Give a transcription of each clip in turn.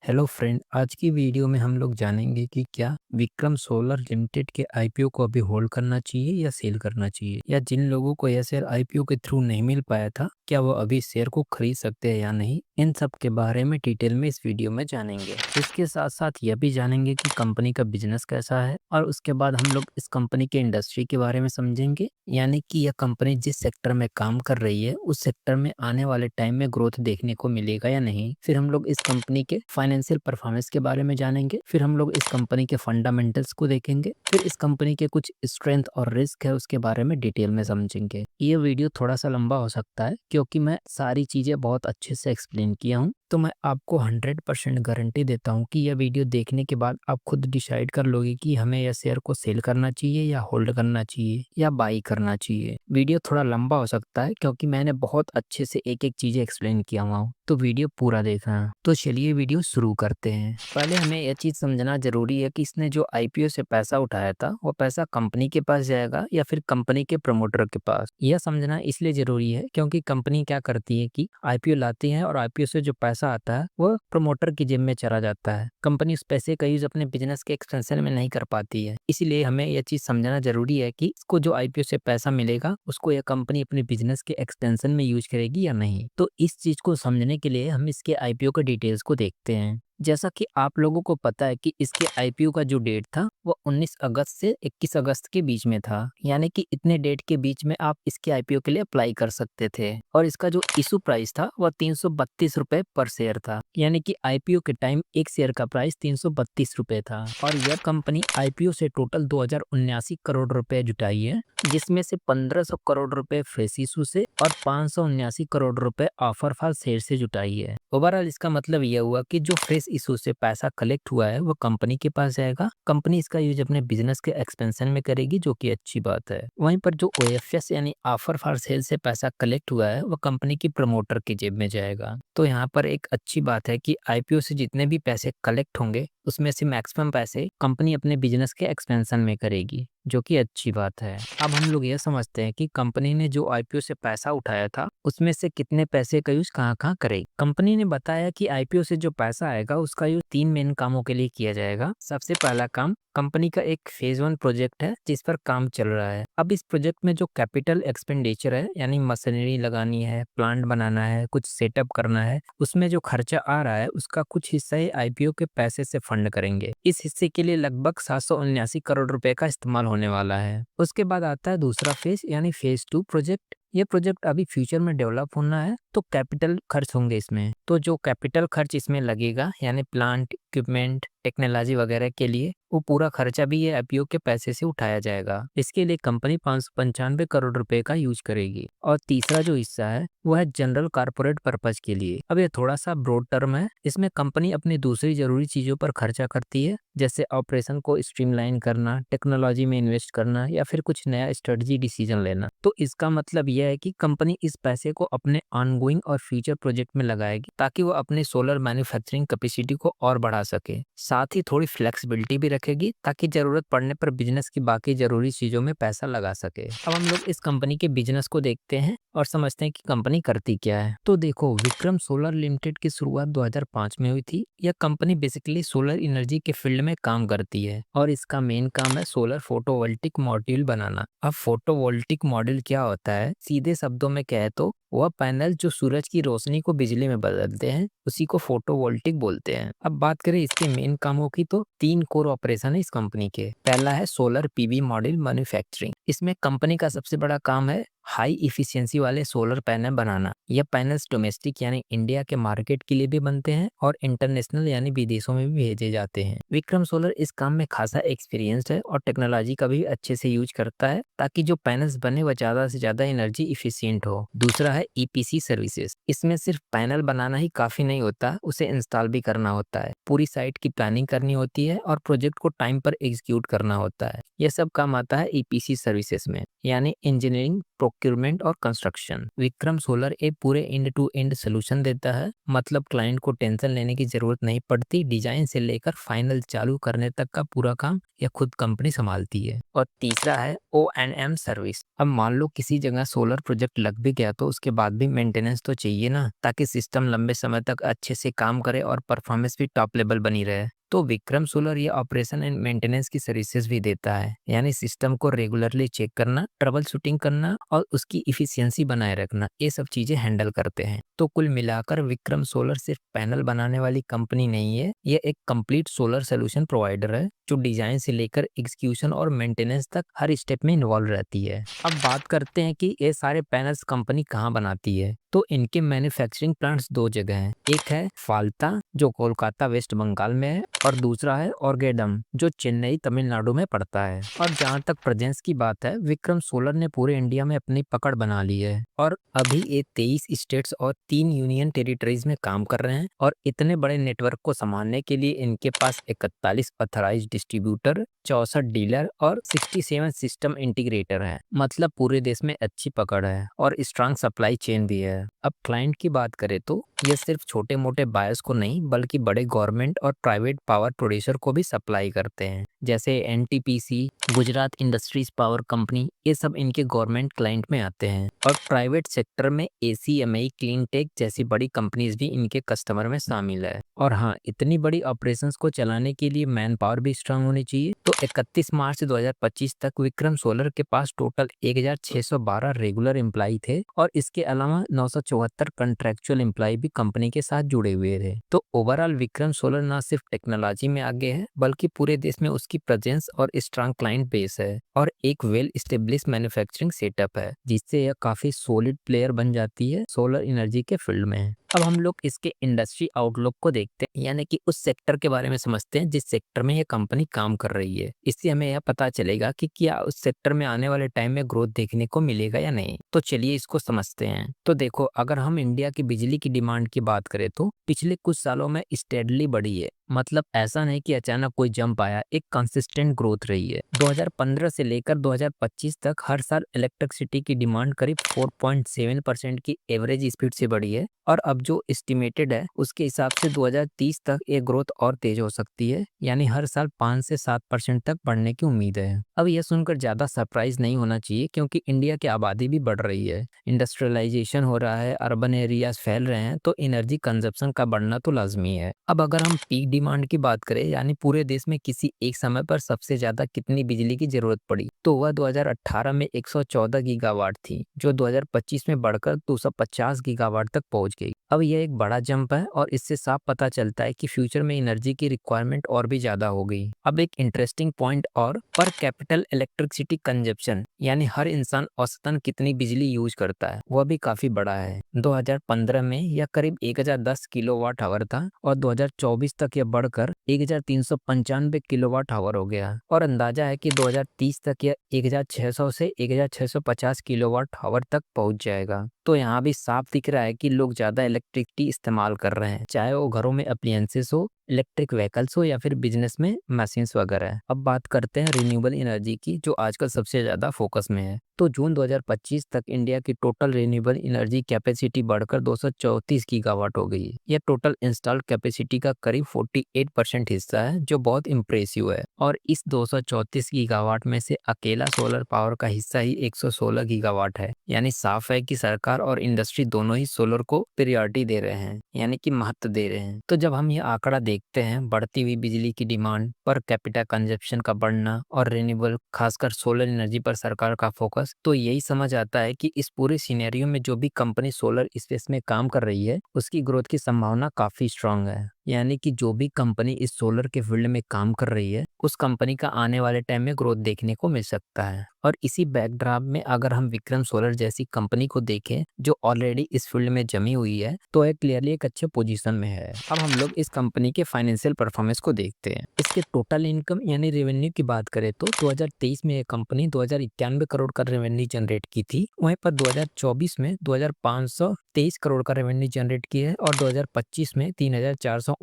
Hello friend, आज की video में हम लोग जानेंगे कि क्या विक्रम सोलर लिमिटेड के आईपीओ को अभी होल्ड करना चाहिए या सेल करना चाहिए, या जिन लोगों को यह शेयर आईपीओ के थ्रू नहीं मिल पाया था क्या वो अभी शेयर को खरीद सकते हैं या नहीं। इन सब के बारे में डिटेल में इस वीडियो में जानेंगे। इसके साथ साथ यह भी जानेंगे कि कंपनी का बिजनेस कैसा है, और उसके बाद हम लोग इस कंपनी के इंडस्ट्री के बारे में समझेंगे, यानी कि यह कंपनी जिस सेक्टर में काम कर रही है उस सेक्टर में आने वाले टाइम में ग्रोथ देखने को मिलेगा या नहीं। फिर हम लोग इस कंपनी के फाइनेंशियल परफॉर्मेंस के बारे में जानेंगे। फिर हम लोग इस कंपनी के फंडामेंटल्स को देखेंगे। फिर इस कंपनी के कुछ स्ट्रेंथ और रिस्क है उसके बारे में डिटेल में समझेंगे। ये वीडियो थोड़ा सा लंबा हो सकता है क्योंकि मैं सारी चीजें बहुत अच्छे से एक्सप्लेन किया हूँ, तो मैं आपको 100% गारंटी देता हूँ कि यह वीडियो देखने के बाद आप खुद डिसाइड कर लोगे कि हमें यह शेयर को सेल करना चाहिए या होल्ड करना चाहिए या बाई करना चाहिए। वीडियो थोड़ा लंबा हो सकता है क्योंकि मैंने बहुत अच्छे से एक एक चीजें एक्सप्लेन किया हुआ हूँ, तो वीडियो पूरा देखना। तो चलिए वीडियो शुरू करते हैं। पहले हमें यह चीज समझना जरूरी है कि इसने जो आईपीओ से पैसा उठाया था वो पैसा कंपनी के पास जाएगा या फिर कंपनी के प्रमोटर के पास। यह समझना इसलिए जरूरी है क्योंकि कंपनी क्या करती है कि आईपीओ लाती है और आईपीओ से जो पैसा आता है वो प्रमोटर की जेब में चला जाता है। कंपनी उस पैसे का यूज अपने बिजनेस के एक्सपेंशन में नहीं कर पाती है, इसीलिए हमें यह चीज समझना जरूरी है कि इसको जो आईपीओ से पैसा मिलेगा उसको यह कंपनी अपने बिजनेस के एक्सटेंशन में यूज करेगी या नहीं। तो इस चीज को समझने के लिए हम इसके आईपीओ के डिटेल्स को देखते हैं। जैसा कि आप लोगों को पता है कि इसके आईपीओ का जो डेट था वो 19 अगस्त से 21 अगस्त के बीच में था, यानी कि इतने डेट के बीच में आप इसके आईपीओ के लिए अप्लाई कर सकते थे। और इसका जो इशू प्राइस था वह 332 रुपए पर शेयर था, यानी कि आईपीओ के टाइम एक शेयर का प्राइस 332 रुपए था। और यह कंपनी आईपीओ से टोटल 2079 करोड़ रुपए जुटाई है, जिसमें से 1500 करोड़ रुपए फ्रेश इशू से और 579 करोड़ रुपए ऑफर फॉर शेयर से जुटाई है। ओवरऑल इसका मतलब यह हुआ कि जो फ्रेश इशू से पैसा कलेक्ट हुआ है वो कंपनी के पास जाएगा, कंपनी इसका यूज अपने बिजनेस के एक्सपेंशन में करेगी, जो कि अच्छी बात है। वहीं पर जो ओएफएस यानी ऑफर फॉर सेल से पैसा कलेक्ट हुआ है वो कंपनी की प्रमोटर की जेब में जाएगा। तो यहाँ पर एक अच्छी बात है कि आईपीओ से जितने भी पैसे कलेक्ट होंगे उसमें से मैक्सिमम पैसे कंपनी अपने बिजनेस के एक्सपेंशन में करेगी, जो कि अच्छी बात है। अब हम लोग यह समझते हैं कि कंपनी ने जो आईपीओ से पैसा उठाया था उसमें से कितने पैसे का यूज कहाँ कहाँ करेगी। कंपनी ने बताया कि आईपीओ से जो पैसा आएगा उसका यूज 3 मेन कामों के लिए किया जाएगा। सबसे पहला काम कंपनी का एक फेज 1 प्रोजेक्ट है जिस पर काम चल रहा है। अब इस प्रोजेक्ट में जो कैपिटल एक्सपेंडिचर है, यानी मशीनरी लगानी है, प्लांट बनाना है, कुछ सेटअप करना है, उसमें जो खर्चा आ रहा है उसका कुछ हिस्सा ही आईपीओ के पैसे से फंड करेंगे। इस हिस्से के लिए लगभग 779 करोड़ रुपए का इस्तेमाल होने वाला है। उसके बाद आता है दूसरा फेज यानी फेज 2 प्रोजेक्ट। ये प्रोजेक्ट अभी फ्यूचर में डेवलप होना है, तो कैपिटल खर्च होंगे इसमें। तो जो कैपिटल खर्च इसमें लगेगा यानी प्लांट, इक्विपमेंट, टेक्नोलॉजी वगैरह के लिए, वो पूरा खर्चा भी ये आईपीओ के पैसे से उठाया जाएगा। इसके लिए कंपनी 595 करोड़ रुपए का यूज करेगी। और तीसरा जो हिस्सा है वो है जनरल कारपोरेट पर्पज के लिए। अब ये थोड़ा सा ब्रॉड टर्म है, इसमें कंपनी अपनी दूसरी जरूरी चीजों पर खर्चा करती है, जैसे ऑपरेशन को स्ट्रीमलाइन करना, टेक्नोलॉजी में इन्वेस्ट करना या फिर कुछ नया स्ट्रेटजी डिसीजन लेना। तो इसका मतलब यह है कि कंपनी इस पैसे को अपने ऑनगोइंग और फ्यूचर प्रोजेक्ट में लगाएगी ताकि वो अपने सोलर मैन्युफैक्चरिंग कैपेसिटी को और बढ़ा सके। साथ ही थोड़ी फ्लेक्सिबिलिटी भी रखेगी ताकि जरूरत पड़ने पर बिजनेस की बाकी जरूरी चीजों में पैसा लगा सके। अब हम लोग इस कंपनी के बिजनेस को देखते हैं और समझते हैं कि कंपनी करती क्या है। तो देखो, विक्रम सोलर लिमिटेड की शुरुआत 2005 में हुई थी। यह कंपनी बेसिकली सोलर एनर्जी के फील्ड में काम करती है और इसका मेन काम है सोलर फोटोवोल्टिक मॉड्यूल बनाना। अब फोटोवोल्टिक मॉड्यूल क्या होता है, सीधे शब्दों में कहे तो वह पैनल जो सूरज की रोशनी को बिजली में बदलते हैं उसी को फोटोवोल्टिक बोलते हैं। अब बात करें इसके मेन कामों की तो 3 कोर ऑपरेशन है इस कंपनी के। पहला है सोलर पीवी मॉड्यूल मैन्युफैक्चरिंग। इसमें कंपनी का सबसे बड़ा काम है हाई इफिशियंसी वाले सोलर पैनल बनाना। यह पैनल्स डोमेस्टिक यानी इंडिया के मार्केट के लिए भी बनते हैं और इंटरनेशनल यानी विदेशों में भी भेजे जाते हैं। विक्रम सोलर इस काम में खासा एक्सपीरियंस्ड है और टेक्नोलॉजी का भी अच्छे से यूज करता है ताकि जो पैनल्स बने वह ज्यादा से ज्यादा एनर्जी इफिशियंट हो। दूसरा है ईपीसी सर्विसेज। इसमें सिर्फ पैनल बनाना ही काफी नहीं होता, उसे इंस्टॉल भी करना होता है, पूरी साइट की प्लानिंग करनी होती है और प्रोजेक्ट को टाइम पर एग्जीक्यूट करना होता है। यह सब काम आता है ईपीसी सर्विसेज में, यानी इंजीनियरिंग, प्रोक्यूरमेंट और कंस्ट्रक्शन। विक्रम सोलर एक पूरे एंड टू एंड सोल्यूशन देता है, मतलब क्लाइंट को टेंशन लेने की जरूरत नहीं पड़ती। डिजाइन से लेकर फाइनल चालू करने तक का पूरा काम यह खुद कंपनी संभालती है। और तीसरा है O&M सर्विस। अब मान लो किसी जगह सोलर प्रोजेक्ट लग भी गया तो उसके बाद भी मेंटेनेंस तो चाहिए ना, ताकि सिस्टम लंबे समय तक अच्छे से काम करे और परफॉर्मेंस भी टॉप लेवल बनी रहे। तो विक्रम सोलर ये ऑपरेशन एंड मेंटेनेंस की सर्विसेज भी देता है, यानी सिस्टम को रेगुलरली चेक करना, ट्रबल शूटिंग करना और उसकी इफिशियंसी बनाए रखना, ये सब चीजें हैंडल करते हैं। तो कुल मिलाकर विक्रम सोलर सिर्फ पैनल बनाने वाली कंपनी नहीं है, ये एक कंप्लीट सोलर सोल्यूशन प्रोवाइडर है जो डिजाइन से लेकर एग्जीक्यूशन और मेंटेनेंस तक हर स्टेप में इन्वॉल्व रहती है। अब बात करते हैं कि ये सारे पैनल्स कंपनी कहाँ बनाती है। तो इनके मैन्युफैक्चरिंग प्लांट्स दो जगह हैं, एक है फाल्ता जो कोलकाता वेस्ट बंगाल में है और दूसरा है ऑर्गेडम जो चेन्नई तमिलनाडु में पड़ता है। और जहाँ तक प्रेजेंस की बात है, विक्रम सोलर ने पूरे इंडिया में अपनी पकड़ बना ली है और अभी ये 23 स्टेट्स और 3 यूनियन टेरिटरीज में काम कर रहे हैं। और इतने बड़े नेटवर्क को संभालने के लिए इनके पास 41 ऑथराइज्ड डिस्ट्रीब्यूटर, 64 डीलर और 67 सिस्टम इंटीग्रेटर है, मतलब पूरे देश में अच्छी पकड़ है और स्ट्रांग सप्लाई चेन भी है। अब क्लाइंट की बात करें तो ये सिर्फ छोटे मोटे बायर्स को नहीं बल्कि बड़े गवर्नमेंट और प्राइवेट पावर प्रोड्यूसर को भी सप्लाई करते हैं, जैसे NTPC, Gujarat industries power company, ये सब इनके गवर्नमेंट क्लाइंट में आते हैं। और प्राइवेट सेक्टर में एसीएमई, क्लीन टेक जैसी बड़ी कंपनीज भी इनके कस्टमर में शामिल है। और हाँ, इतनी बड़ी ऑपरेशंस को चलाने के लिए मैन पावर भी स्ट्रांग होनी चाहिए। तो 31 मार्च 2025 तक विक्रम सोलर के पास टोटल 1612 रेगुलर एम्प्लॉय थे और इसके अलावा 974 कंट्रेक्चुअल एम्प्लॉय भी कंपनी के साथ जुड़े हुए थे। तो ओवरऑल विक्रम सोलर ना सिर्फ टेक्नोलॉजी में आगे है बल्कि पूरे देश में उसकी प्रेजेंस और स्ट्रांग क्लाइंट बेस है और एक वेल स्टेब्लिश मैन्युफैक्चरिंग सेटअप है, जिससे यह काफी सॉलिड प्लेयर बन जाती है सोलर एनर्जी के फील्ड में। अब हम लोग इसके इंडस्ट्री आउटलुक को देखते हैं, यानी कि उस सेक्टर के बारे में समझते हैं जिस सेक्टर में ये कंपनी काम कर रही है। इससे हमें यह पता चलेगा कि क्या उस सेक्टर में आने वाले टाइम में ग्रोथ देखने को मिलेगा या नहीं। तो चलिए इसको समझते हैं। तो देखो, अगर हम इंडिया की बिजली की डिमांड की बात करें तो पिछले कुछ सालों में स्टेडली बढ़ी है, मतलब ऐसा नहीं कि अचानक कोई जंप आया, एक कंसिस्टेंट ग्रोथ रही है। 2015 से लेकर 2025 तक हर साल इलेक्ट्रिसिटी की डिमांड करीब 4.7% की एवरेज स्पीड से बढ़ी है और अब जो एस्टिमेटेड है उसके हिसाब से 2030 तक ये ग्रोथ और तेज हो सकती है, यानी हर साल 5 से 7% तक बढ़ने की उम्मीद है। अब यह सुनकर ज्यादा सरप्राइज नहीं होना चाहिए क्योंकि इंडिया की आबादी भी बढ़ रही है, इंडस्ट्रियलाइजेशन हो रहा है, अर्बन एरियाज फैल रहे हैं, तो एनर्जी कंजप्शन का बढ़ना तो लाजमी है। अब अगर हम पीक डिमांड की बात करें, यानी पूरे देश में किसी एक समय पर सबसे ज्यादा कितनी बिजली की जरूरत पड़ी, तो वह 2018 में 114 गीगावाट थी, जो 2025 में बढ़कर 250 गीगावाट तक पहुंच गई। अब यह एक बड़ा जंप है और इससे साफ पता चलता है कि फ्यूचर में एनर्जी की रिक्वायरमेंट और भी ज्यादा हो गई। अब एक इंटरेस्टिंग पॉइंट और, पर कैपिटल इलेक्ट्रिसिटी कंजप्शन, यानी हर इंसान औसतन कितनी बिजली यूज करता है, वह भी काफी बड़ा है। 2015 में यह करीब 1010 किलोवाट आवर था और 2024 तक यह बढ़कर 1395 किलोवाट आवर हो गया और अंदाजा है कि 2030 तक यह 1600 से 1650 किलोवाट आवर तक पहुंच जाएगा। तो यहाँ भी साफ दिख रहा है कि लोग ज्यादा इलेक्ट्रिसिटी इस्तेमाल कर रहे हैं, चाहे वो घरों में अप्लायंसेस हो, इलेक्ट्रिक व्हीकल्स हो या फिर बिजनेस में मशीन्स वगैरह। अब बात करते हैं रिन्यूएबल एनर्जी की, जो आजकल सबसे ज्यादा फोकस में है। तो जून 2025 तक इंडिया की टोटल रिन्यूएबल एनर्जी कैपेसिटी बढ़कर 234 गीगावाट हो गई। यह टोटल इंस्टॉल्ड कैपेसिटी का करीब 48% हिस्सा है, जो बहुत इंप्रेसिव है। और इस 234 गीगावाट में से अकेला सोलर पावर का हिस्सा ही 116 गीगावाट है, यानी साफ है कि सरकार और इंडस्ट्री दोनों ही सोलर को प्रायोरिटी दे रहे हैं, यानी कि महत्व दे रहे हैं। तो जब हम ये आंकड़ा देखते हैं, बढ़ती हुई बिजली की डिमांड, पर कैपिटा कंजप्शन का बढ़ना और रिन्यूएबल खासकर सोलर एनर्जी पर सरकार का फोकस, तो यही समझ आता है कि इस पूरे सिनेरियो में जो भी कंपनी सोलर स्पेस में काम कर रही है उसकी ग्रोथ की संभावना काफी स्ट्रांग है। यानी कि जो भी कंपनी इस सोलर के फील्ड में काम कर रही है उस कंपनी का आने वाले टाइम में ग्रोथ देखने को मिल सकता है। और इसी बैकड्रॉप में अगर हम विक्रम सोलर जैसी कंपनी को देखें जो ऑलरेडी इस फील्ड में जमी हुई है, तो यह क्लियरली एक अच्छे पोजीशन में है। अब हम लोग इस कंपनी के फाइनेंशियल परफॉर्मेंस को देखते हैं। इसके टोटल इनकम यानी रेवेन्यू की बात करें तो 2023 में यह कंपनी 2091 करोड़ का रेवेन्यू जनरेट की थी, वहीं पर 2024 में 2523 करोड़ का रेवेन्यू जनरेट की है और 2025 में 3400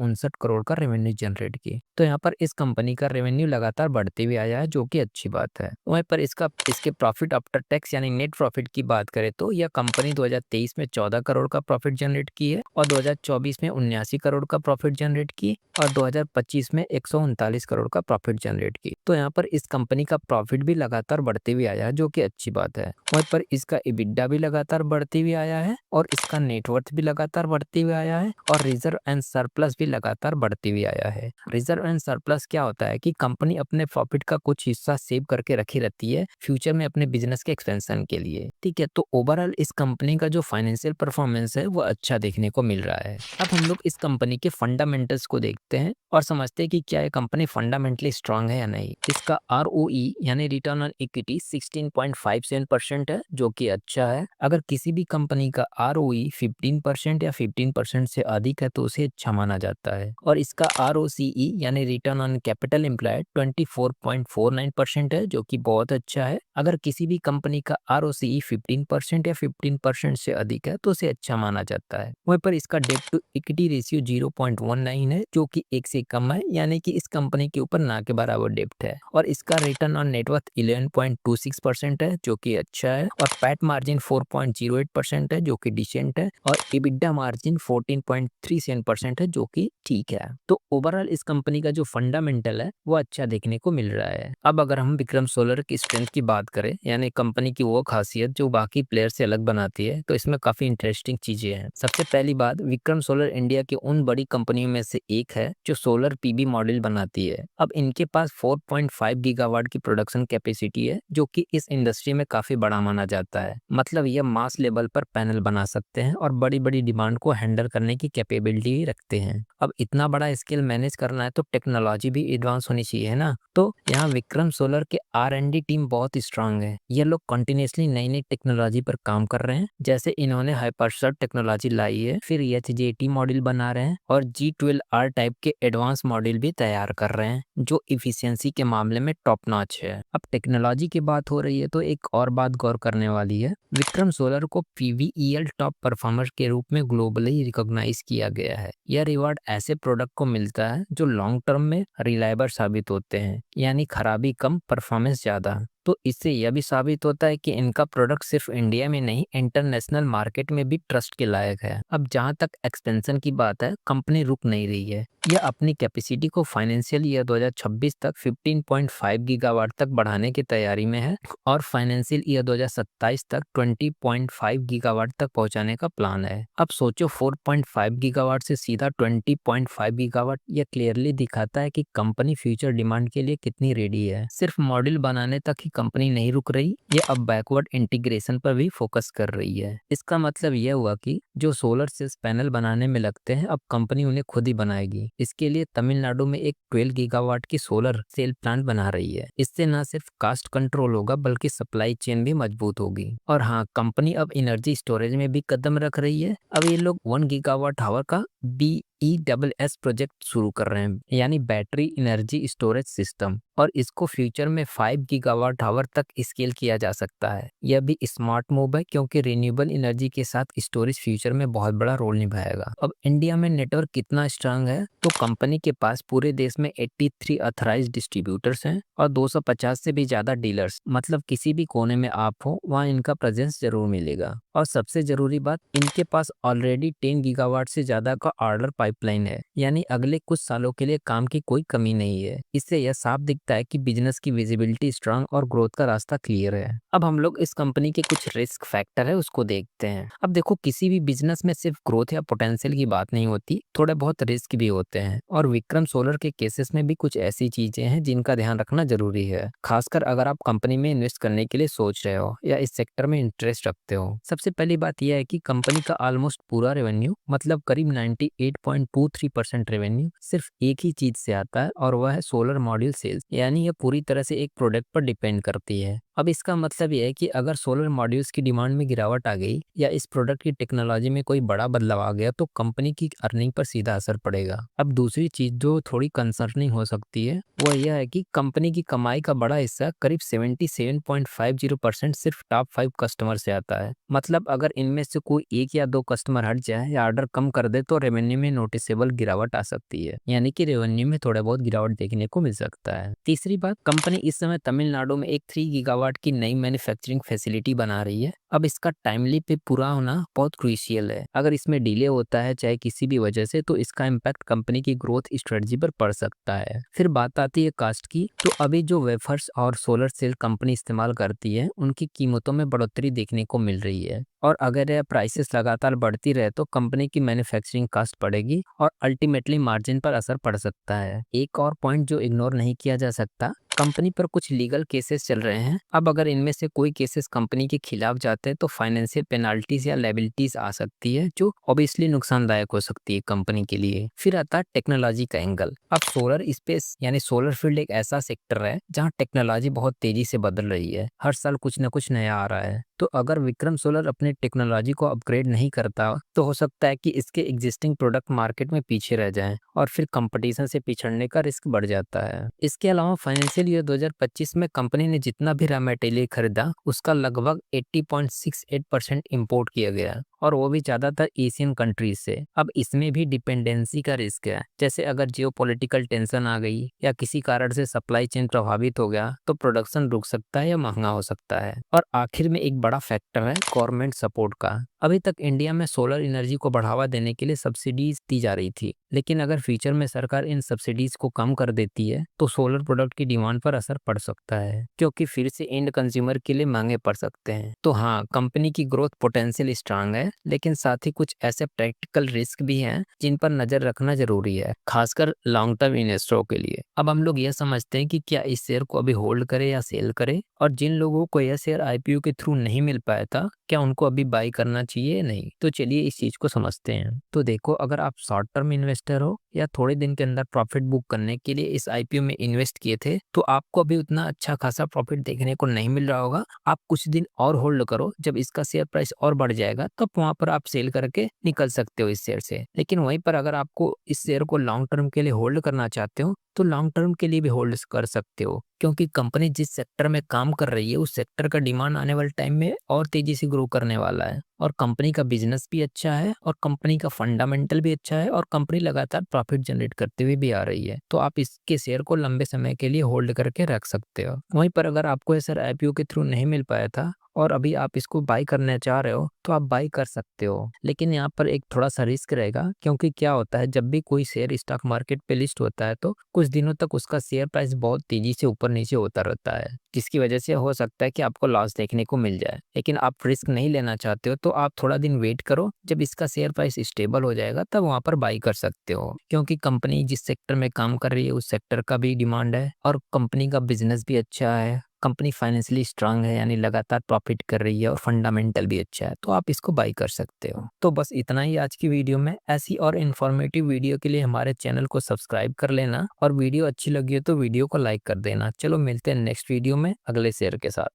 करोड़ का रेवेन्यू जनरेट की। तो यहाँ पर इस कंपनी का रेवेन्यू लगातार बढ़ते हुए आया है, जो कि अच्छी बात है। वहीं पर इसके प्रॉफिट आफ्टर टैक्स यानी नेट प्रॉफिट की बात करें तो यह कंपनी 2023 में 14 करोड़ का प्रॉफिट जनरेट की है और 2024 में 79 करोड़ का प्रॉफिट जनरेट की और 2025 में 139 करोड़ का प्रॉफिट जनरेट की। तो यहाँ पर इस कंपनी का प्रॉफिट भी लगातार बढ़ते हुए आया है, जो कि अच्छी बात है। वहीं पर इसका EBITDA भी लगातार बढ़ते हुए आया है और इसका नेटवर्थ भी लगातार बढ़ते हुए आया है और रिजर्व एंड सरप्लस भी लगातार बढ़ते हुए आया है। रिजर्व एंड सरप्लस क्या होता है कि कंपनी अपने प्रॉफिट का कुछ हिस्सा सेव करके रखी रहती है फ्यूचर में अपने बिजनेस के एक्सपेंशन के लिए। ठीक है, तो ओवरऑल इस कंपनी का जो फाइनेंशियल परफॉर्मेंस है वो अच्छा देखने को मिल रहा है। अब हम लोग इस कंपनी के फंडामेंटल्स को देखते हैं और समझते हैं कि क्या ये कंपनी फंडामेंटली स्ट्रांग है या नहीं। इसका ROE यानी रिटर्न ऑन इक्विटी 16.57% है, जो कि अच्छा है। अगर किसी भी कंपनी का ROE 15% या 15% से अधिक है तो उसे अच्छा माना जाता है। और इसका ROCE यानी रिटर्न ऑन कैपिटल एम्प्लॉयड 24.49% है, जो कि बहुत अच्छा है। अगर किसी भी कंपनी का ROCE 15% या 15% से अधिक है तो उसे अच्छा माना जाता है। वहीं पर इसका डेट टू इक्विटी रेशियो 0.19 है, जो कि 1 से कम है, यानी कि इस कंपनी के ऊपर ना के बराबर डेप्ट है। और इसका रिटर्न ऑन नेटवर्थ 11.26% है, जो कि अच्छा है। और पैट मार्जिन 4.08% है, जो कि डिसेंट है। और EBITDA मार्जिन 14.37% है, जो कि ठीक है। तो ओवरऑल इस कंपनी का जो फंडामेंटल है वो अच्छा देखने को मिल रहा है। अब अगर हम विक्रम सोलर की स्ट्रेंथ की बात करें यानी कंपनी की वो खासियत जो बाकी प्लेयर से अलग बनाती है, तो इसमें काफी इंटरेस्टिंग चीजें हैं। सबसे पहली बात, विक्रम सोलर इंडिया की उन बड़ी कंपनियों में से एक है जो सोलर PV मॉड्यूल बनाती है। अब इनके पास 4.5 गीगावाट की प्रोडक्शन कैपेसिटी है, जो कि इस इंडस्ट्री में काफी बड़ा माना जाता है। मतलब यह मास लेवल पर पैनल बना सकते हैं और बड़ी बड़ी डिमांड को हैंडल करने की कैपेबिलिटी भी रखते हैं। अब इतना बड़ा स्केल मैनेज करना है तो टेक्नोलॉजी भी एडवांस होनी चाहिए ना। तो यहाँ विक्रम सोलर के R&D टीम बहुत स्ट्रांग है। ये लोग कंटिन्यूसली नई नई टेक्नोलॉजी पर काम कर रहे हैं। जैसे इन्होंने हाइपरशॉट टेक्नोलॉजी लाई है, फिर HJT मॉड्यूल बना रहे हैं और G12R टाइप के एडवांस मॉड्यूल भी तैयार कर रहे हैं, जो इफिशियंसी के मामले में टॉप नॉच है। अब टेक्नोलॉजी की बात हो रही है तो एक और बात गौर करने वाली है। विक्रम सोलर को PVEL टॉप परफॉर्मर के रूप में ग्लोबली रिकॉग्नाइज किया गया है। यह रिवॉर्ड ऐसे प्रोडक्ट को मिलता है जो लॉन्ग टर्म में रिलायबल साबित होते हैं, यानी खराबी कम परफॉर्मेंस ज्यादा। तो इससे यह भी साबित होता है कि इनका प्रोडक्ट सिर्फ इंडिया में नहीं इंटरनेशनल मार्केट में भी ट्रस्ट के लायक है। अब जहां तक एक्सपेंशन की बात है, कंपनी रुक नहीं रही है। यह अपनी कैपेसिटी को फाइनेंशियल ईयर 2026 तक 15.5 गीगावाट तक बढ़ाने की तैयारी में है और फाइनेंशियल ईयर 2027 तक 20.5 गीगावाट तक पहुंचाने का प्लान है। अब सोचो 4.5 गीगावाट से सीधा 20.5 गीगावाट, यह क्लियरली दिखाता है कि कंपनी फ्यूचर डिमांड के लिए कितनी रेडी है। सिर्फ मॉड्यूल बनाने तक ही कंपनी नहीं रुक रही, ये अब बैकवर्ड इंटीग्रेशन पर भी फोकस कर रही है। इसका मतलब यह हुआ कि जो सोलर सेल्स पैनल बनाने में लगते हैं अब कंपनी उन्हें खुद ही बनाएगी। इसके लिए तमिलनाडु में एक 12 गीगावाट की सोलर सेल प्लांट बना रही है। इससे न सिर्फ कास्ट कंट्रोल होगा बल्कि सप्लाई चेन भी मजबूत होगी। और हाँ, कंपनी अब एनर्जी स्टोरेज में भी कदम रख रही है। अब ये लोग 1 गीगावाट आवर का BESS प्रोजेक्ट शुरू कर रहे हैं, यानी बैटरी एनर्जी स्टोरेज सिस्टम, और इसको फ्यूचर में 5 गीगावाट आवर तक स्केल किया जा सकता है। यह भी स्मार्ट मूव है क्योंकि रिन्यूएबल एनर्जी के साथ स्टोरेज फ्यूचर में बहुत बड़ा रोल निभाएगा। अब इंडिया में नेटवर्क कितना स्ट्रांग है, तो कंपनी के पास पूरे देश में 83 ऑथराइज्ड डिस्ट्रीब्यूटर्स हैं और 250 से भी ज्यादा डीलर्स। मतलब किसी भी कोने में आप हो वहाँ इनका प्रेजेंस जरूर मिलेगा। और सबसे जरूरी बात, इनके पास ऑलरेडी 10 गीगावाट से ज्यादा का ऑर्डर पाइपलाइन है, यानी अगले कुछ सालों के लिए काम की कोई कमी नहीं है। इससे यह साफ दिखता है कि बिजनेस की विजिबिलिटी स्ट्रांग और ग्रोथ का रास्ता क्लियर है। अब हम लोग इस कंपनी के कुछ रिस्क फैक्टर है उसको देखते हैं। अब देखो, किसी भी बिजनेस में सिर्फ ग्रोथ या पोटेंशियल की बात नहीं होती, थोड़े बहुत रिस्क भी होते हैं। और विक्रम सोलर के केसेस में भी कुछ ऐसी चीजें हैं जिनका ध्यान रखना जरूरी है, खासकर अगर आप कंपनी में इन्वेस्ट करने के लिए सोच रहे हो या इस सेक्टर में इंटरेस्ट रखते हो। सबसे पहली बात यह है कि कंपनी का ऑलमोस्ट पूरा रेवेन्यू, मतलब करीब 98.23% रेवेन्यू सिर्फ एक ही चीज से आता है और वह है सोलर मॉड्यूल सेल्स, यानी यह पूरी तरह से एक प्रोडक्ट पर डिपेंड करती है। अब इसका मतलब यह है कि अगर सोलर मॉड्यूल्स की डिमांड में गिरावट आ गई या इस प्रोडक्ट की टेक्नोलॉजी में कोई बड़ा बदलाव आ गया तो कंपनी की अर्निंग पर सीधा असर पड़ेगा। अब दूसरी चीज जो थोड़ी कंसर्निंग हो सकती है वह यह है कि कंपनी की कमाई का बड़ा हिस्सा करीब 77.50% सिर्फ टॉप 5 कस्टमर से आता है। मतलब अगर इनमें से कोई एक या दो कस्टमर हट जाए या ऑर्डर कम कर दे तो रेवेन्यू में नोटिसेबल गिरावट आ सकती है, यानी कि रेवेन्यू में थोड़ा बहुत गिरावट देखने को मिल सकता है। तीसरी बात, कंपनी इस समय तमिलनाडु में एक 3 गीगावाट की नई मैन्युफैक्चरिंग फैसिलिटी बना रही है। अब इसका टाइमली पे पूरा होना बहुत क्रूशियल है। अगर इसमें डिले होता है चाहे किसी भी वजह से, तो इसका इम्पैक्ट कंपनी की ग्रोथ स्ट्रेटजी पर पड़ सकता है। फिर बात आती है कास्ट की, तो अभी जो वेफर्स और सोलर सेल कंपनी इस्तेमाल करती है उनकी कीमतों में बढ़ोतरी देखने को मिल रही है, और अगर यह प्राइसेस लगातार बढ़ती रहे तो कंपनी की मैन्युफैक्चरिंग कॉस्ट बढ़ेगी और अल्टीमेटली मार्जिन पर असर पड़ सकता है। एक और पॉइंट जो इग्नोर नहीं किया जा सकता, कंपनी पर कुछ लीगल केसेस चल रहे हैं। अब अगर इनमें से कोई केसेस कंपनी के खिलाफ जाते हैं तो फाइनेंशियल पेनाल्टीज या लायबिलिटीज आ सकती है, जो ऑब्वियसली नुकसानदायक हो सकती है कंपनी के लिए। फिर आता है टेक्नोलॉजी का एंगल। अब सोलर स्पेस यानी सोलर फील्ड एक ऐसा सेक्टर है जहां टेक्नोलॉजी बहुत तेजी से बदल रही है। हर साल कुछ ना कुछ नया आ रहा है। तो अगर विक्रम सोलर अपने टेक्नोलॉजी को अपग्रेड नहीं करता तो हो सकता है कि इसके एग्जिस्टिंग प्रोडक्ट मार्केट में पीछे रह जाएं, और फिर कंपटीशन से पिछड़ने का रिस्क बढ़ जाता है। इसके अलावा फाइनेंशियल ईयर 2025 में कंपनी ने जितना भी रॉ मटेरियल खरीदा उसका लगभग 80.68% इंपोर्ट किया गया, और वो भी ज्यादातर एशियन कंट्रीज से। अब इसमें भी डिपेंडेंसी का रिस्क है, जैसे अगर जियोपॉलिटिकल टेंशन आ गई या किसी कारण से सप्लाई चेन प्रभावित हो गया तो प्रोडक्शन रुक सकता है या महंगा हो सकता है। और आखिर में एक बड़ा फैक्टर है गवर्नमेंट सपोर्ट का। अभी तक इंडिया में सोलर एनर्जी को बढ़ावा देने के लिए सब्सिडीज दी जा रही थी, लेकिन अगर फ्यूचर में सरकार इन सब्सिडीज को कम कर देती है तो सोलर प्रोडक्ट की डिमांड पर असर पड़ सकता है, क्योंकि फिर से एंड कंज्यूमर के लिए महंगे पड़ सकते हैं। तो हाँ, कंपनी की ग्रोथ पोटेंशियल स्ट्रांग है, लेकिन साथ ही कुछ ऐसे प्रैक्टिकल रिस्क भी हैं जिन पर नजर रखना जरूरी है, खासकर लॉन्ग टर्म इन्वेस्टरों के लिए। अब हम लोग यह समझते हैं कि क्या इस शेयर को अभी होल्ड करें या सेल करें, और जिन लोगों को यह शेयर आईपीओ के थ्रू नहीं मिल पाया था क्या उनको अभी बाई करना चाहिए या नहीं। तो चलिए इस चीज को समझते हैं। तो देखो, अगर आप शॉर्ट टर्म इन्वेस्टर हो या थोड़े दिन के अंदर प्रॉफिट बुक करने के लिए इस आईपीओ में इन्वेस्ट किए थे, तो आपको अभी उतना अच्छा खासा प्रॉफिट देखने को नहीं मिल रहा होगा। आप कुछ दिन और होल्ड करो, जब इसका शेयर प्राइस और बढ़ जाएगा तब वहां पर आप सेल करके निकल सकते हो इस शेयर से। लेकिन वहीं पर अगर आपको इस शेयर को लॉन्ग टर्म के लिए होल्ड करना चाहते हो तो लॉन्ग टर्म के लिए भी होल्ड कर सकते हो, क्योंकि कंपनी जिस सेक्टर में काम कर रही है उस सेक्टर का डिमांड आने वाले टाइम में और तेजी से ग्रो करने वाला है, और कंपनी का बिजनेस भी अच्छा है, और कंपनी का फंडामेंटल भी अच्छा है, और कंपनी लगातार प्रॉफिट जनरेट करते हुए भी आ रही है। तो आप इसके शेयर को लंबे समय के लिए होल्ड करके रख सकते हो। वहीं पर अगर आपको ये शेयर आईपीओ के थ्रू नहीं मिल पाया था और अभी आप इसको बाई करना चाह रहे हो तो आप बाई कर सकते हो, लेकिन यहाँ पर एक थोड़ा सा रिस्क रहेगा, क्योंकि क्या होता है जब भी कोई शेयर स्टॉक मार्केट पे लिस्ट होता है तो कुछ दिनों तक उसका शेयर प्राइस बहुत तेजी से ऊपर नीचे होता रहता है, जिसकी वजह से हो सकता है कि आपको लॉस देखने को मिल जाए। लेकिन आप रिस्क नहीं लेना चाहते हो तो आप थोड़ा दिन वेट करो, जब इसका शेयर प्राइस स्टेबल हो जाएगा तब वहां पर बाई कर सकते हो, क्योंकि कंपनी जिस सेक्टर में काम कर रही है उस सेक्टर का भी डिमांड है, और कंपनी का बिजनेस भी अच्छा है, कंपनी फाइनेंशियली स्ट्रांग है, यानी लगातार प्रॉफिट कर रही है, और फंडामेंटल भी अच्छा है, तो आप इसको बाई कर सकते हो। तो बस इतना ही आज की वीडियो में। ऐसी और इन्फॉर्मेटिव वीडियो के लिए हमारे चैनल को सब्सक्राइब कर लेना, और वीडियो अच्छी लगी हो तो वीडियो को लाइक कर देना। चलो मिलते हैं नेक्स्ट वीडियो में अगले शेयर के साथ।